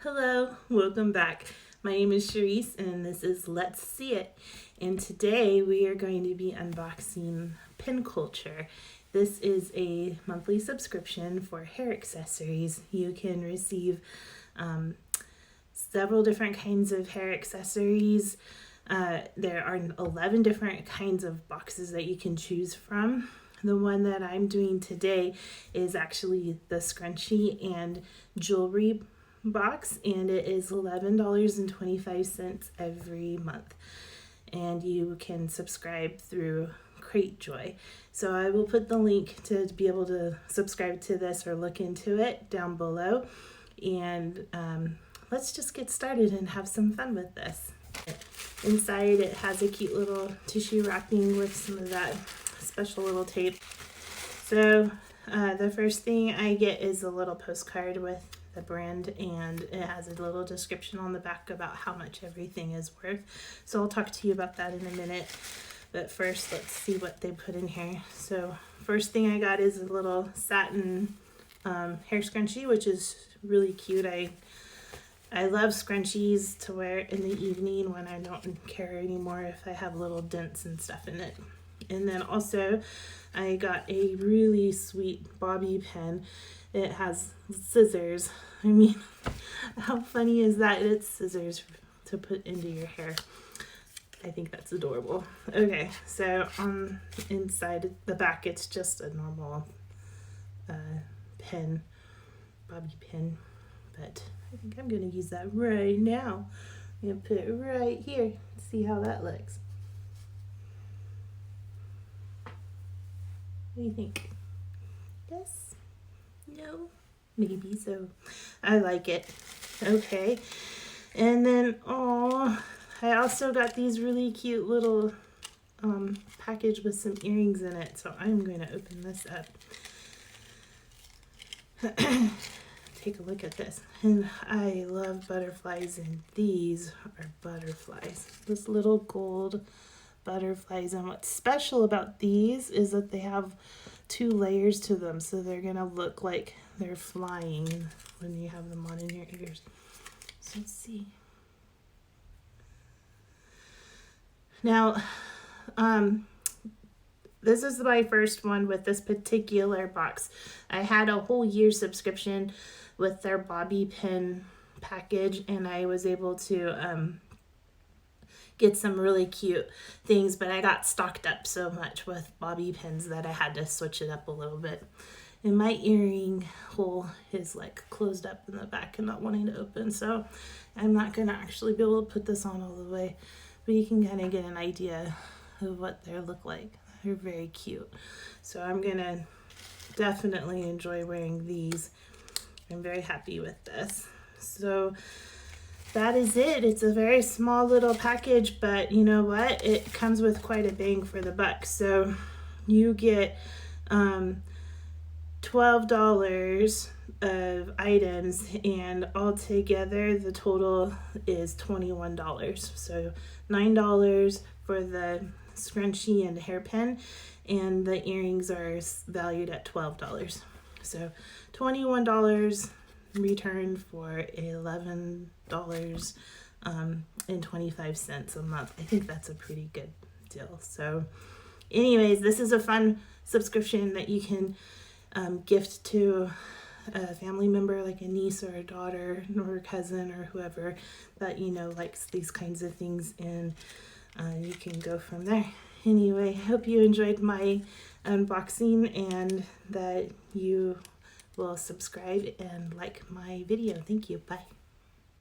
Hello, welcome back. My name is Charisse and this is Let's See It. And today we are going to be unboxing Pin Culture. This is a monthly subscription for hair accessories. You can receive several different kinds of hair accessories. There are 11 different kinds of boxes that you can choose from. The one that I'm doing today is actually the scrunchie and jewelry box, and it is $11.25 every month, and you can subscribe through Joy. So I will put the link to be able to subscribe to this or look into it down below, and let's just get started and have some fun with this. Inside it has a cute little tissue wrapping with some of that special little tape. So the first thing I get is a little postcard with the brand, and it has a little description on the back about how much everything is worth. So I'll talk to you about that in a minute, but first let's see what they put in here. So first thing I got is a little satin hair scrunchie, which is really cute. I love scrunchies to wear in the evening when I don't care anymore if I have little dents and stuff in it. And then also I got a really sweet bobby pin. It has scissors. I mean, how funny is that? It's scissors to put into your hair. I think that's adorable. Okay, so on inside the back, it's just a normal pin, bobby pin. But I think I'm going to use that right now. I'm going to put it right here. See how that looks. What do you think? Yes? No? Maybe so. I like it. Okay. And then, I also got these really cute little package with some earrings in it. So I'm going to open this up. Take a look at this. And I love butterflies, and these are butterflies. This little gold butterflies, and what's special about these is that they have 2 layers to them, so they're gonna look like they're flying when you have them on in your ears. So let's see. Now this is my first one with this particular box. I had a whole year subscription with their bobby pin package, and I was able to get some really cute things, but I got stocked up so much with bobby pins that I had to switch it up a little bit. And my earring hole is like closed up in the back and not wanting to open, so I'm not going to actually be able to put this on all the way, but you can kind of get an idea of what they look like. They're very cute. So I'm going to definitely enjoy wearing these. I'm very happy with this. So that is it. It's a very small little package, but you know what? It comes with quite a bang for the buck. So you get $12 of items, and altogether the total is $21. So $9 for the scrunchie and hairpin, and the earrings are valued at $12. So $21 returned for $11.25 a month. I think that's a pretty good deal. So anyways, this is a fun subscription that you can gift to a family member, like a niece or a daughter or a cousin or whoever that you know likes these kinds of things, and you can go from there. Anyway, I hope you enjoyed my unboxing and that you will subscribe and like my video. Thank you. Bye.